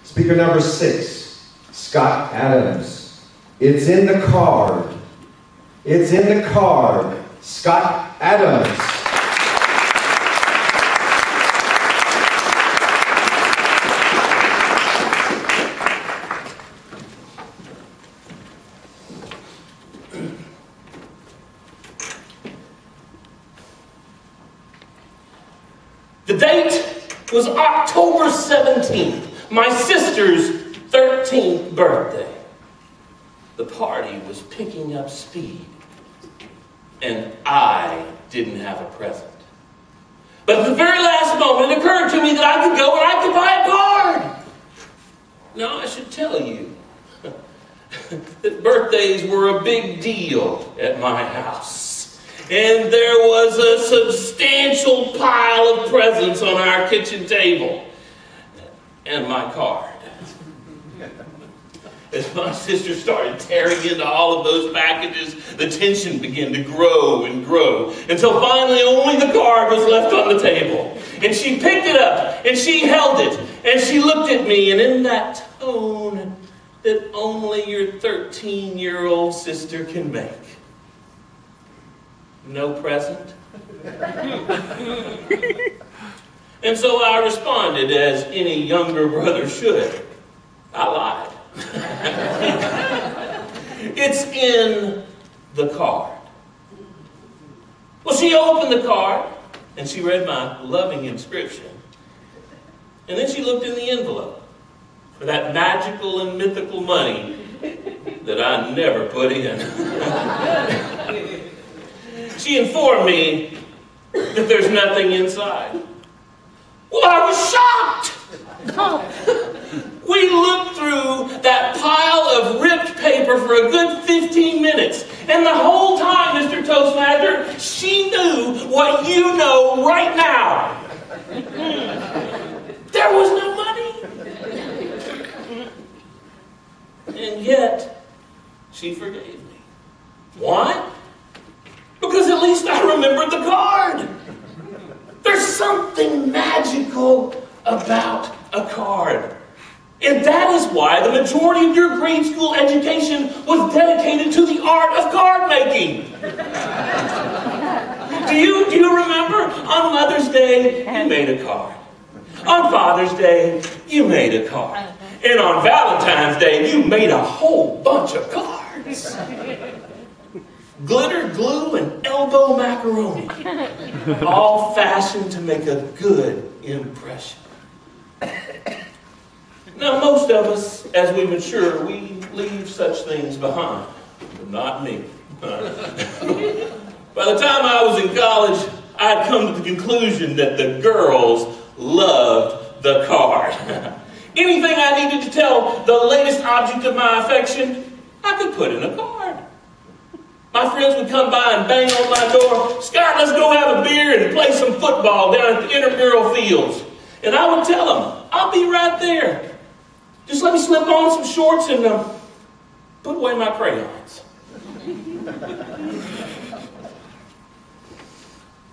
Speaker number 6, Scott Adams. It's in the card. It's in the card. Scott Adams. The date was October 17th, my sister's 13th birthday. The party was picking up speed, and I didn't have a present. But at the very last moment, it occurred to me that I could go and I could buy a card. Now, I should tell you that birthdays were a big deal at my house. And there was a substantial pile of presents on our kitchen table. And my card. As my sister started tearing into all of those packages, the tension began to grow and grow, until finally only the card was left on the table. And she picked it up, and she held it, and she looked at me, and in that tone that only your 13-year-old sister can make. No present? And so I responded as any younger brother should. I lied. It's in the card. Well, she opened the card, and she read my loving inscription. And then she looked in the envelope for that magical and mythical money that I never put in. She informed me that there's nothing inside. Well, I was shocked. We looked through that pile of ripped paper for a good 15 minutes. And the whole time, Mr. Toastmaster, she knew what you know right now. There was no money. And yet, she forgave me. Why? Because at least I remembered the card. There's something magical about a card. And that is why the majority of your grade school education was dedicated to the art of card making. Do you remember? On Mother's Day, you made a card. On Father's Day, you made a card. And on Valentine's Day, you made a whole bunch of cards. Glitter, glue, and elbow macaroni. All fashioned to make a good impression. Now, most of us, as we mature, we leave such things behind. But not me. By the time I was in college, I had come to the conclusion that the girls loved the card. Anything I needed to tell the latest object of my affection, I could put in a card. My friends would come by and bang on my door. Scott, let's go have a beer and play some football down at the intramural fields. And I would tell them, I'll be right there. Just let me slip on some shorts and put away my crayons.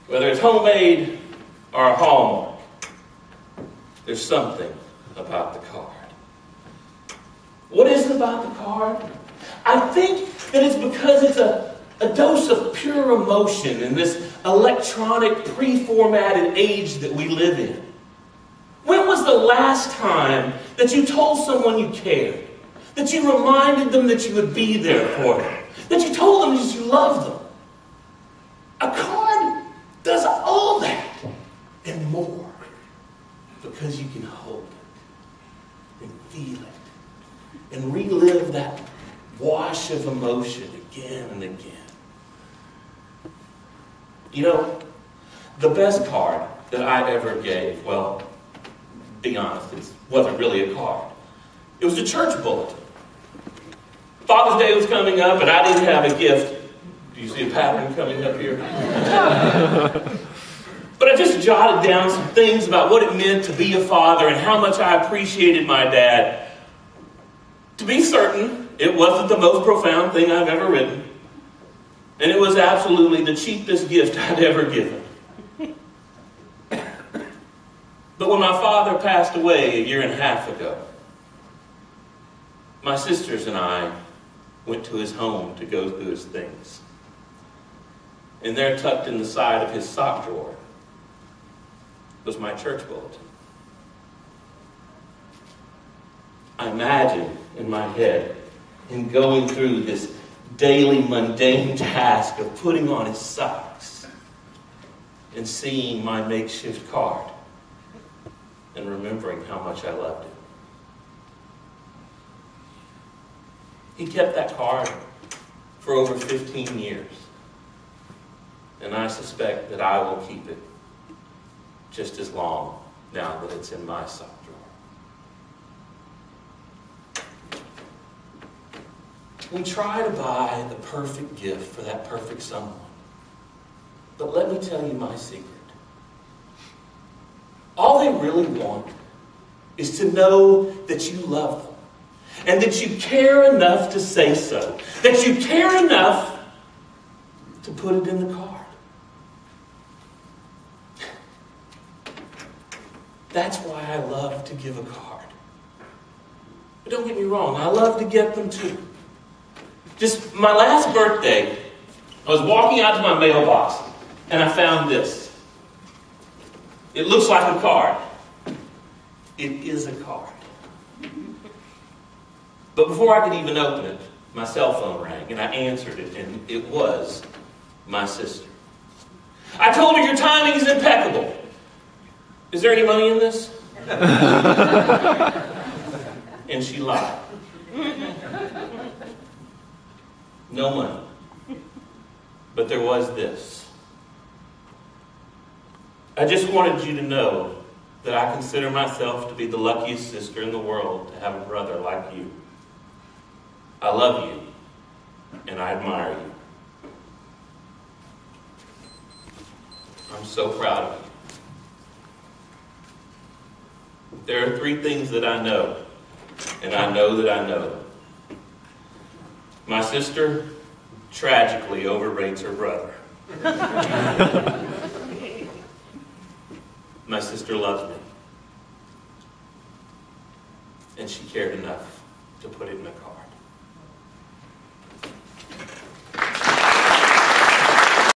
Whether it's homemade or a Hallmark, there's something about the card. What is it about the card? I think that it's because it's a dose of pure emotion in this electronic, pre-formatted age that we live in. When was the last time that you told someone you cared? That you reminded them that you would be there for them? That you told them that you loved them? A card does all that and more, because you can hold it and feel it and relive that wash of emotion again and again. You know, the best card that I ever gave, well, be honest, it wasn't really a card. It was a church bulletin. Father's Day was coming up, and I didn't have a gift. Do you see a pattern coming up here? But I just jotted down some things about what it meant to be a father and how much I appreciated my dad. To be certain, it wasn't the most profound thing I've ever written. And it was absolutely the cheapest gift I'd ever given. But when my father passed away 1.5 years ago, My sisters and I went to his home to go through his things. And there, tucked in the side of his sock drawer, was my church bulletin. I imagine in my head him going through this daily mundane task of putting on his socks and seeing my makeshift card and remembering how much I loved it. He kept that card for over 15 years. And I suspect that I will keep it just as long now that it's in my sock drawer. We try to buy the perfect gift for that perfect someone. But let me tell you my secret. All they really want is to know that you love them. And that you care enough to say so. That you care enough to put it in the card. That's why I love to give a card. But don't get me wrong, I love to get them too. Just my last birthday, I was walking out to my mailbox and I found this. It looks like a card. It is a card. But before I could even open it, my cell phone rang and I answered it, and it was my sister. I told her, your timing is impeccable. Is there any money in this? And she lied. No money. But there was this. I just wanted you to know that I consider myself to be the luckiest sister in the world to have a brother like you. I love you, and I admire you. I'm so proud of you. There are 3 things that I know, and I know that I know them. My sister tragically overrates her brother. My sister loves me, and she cared enough to put it in a card.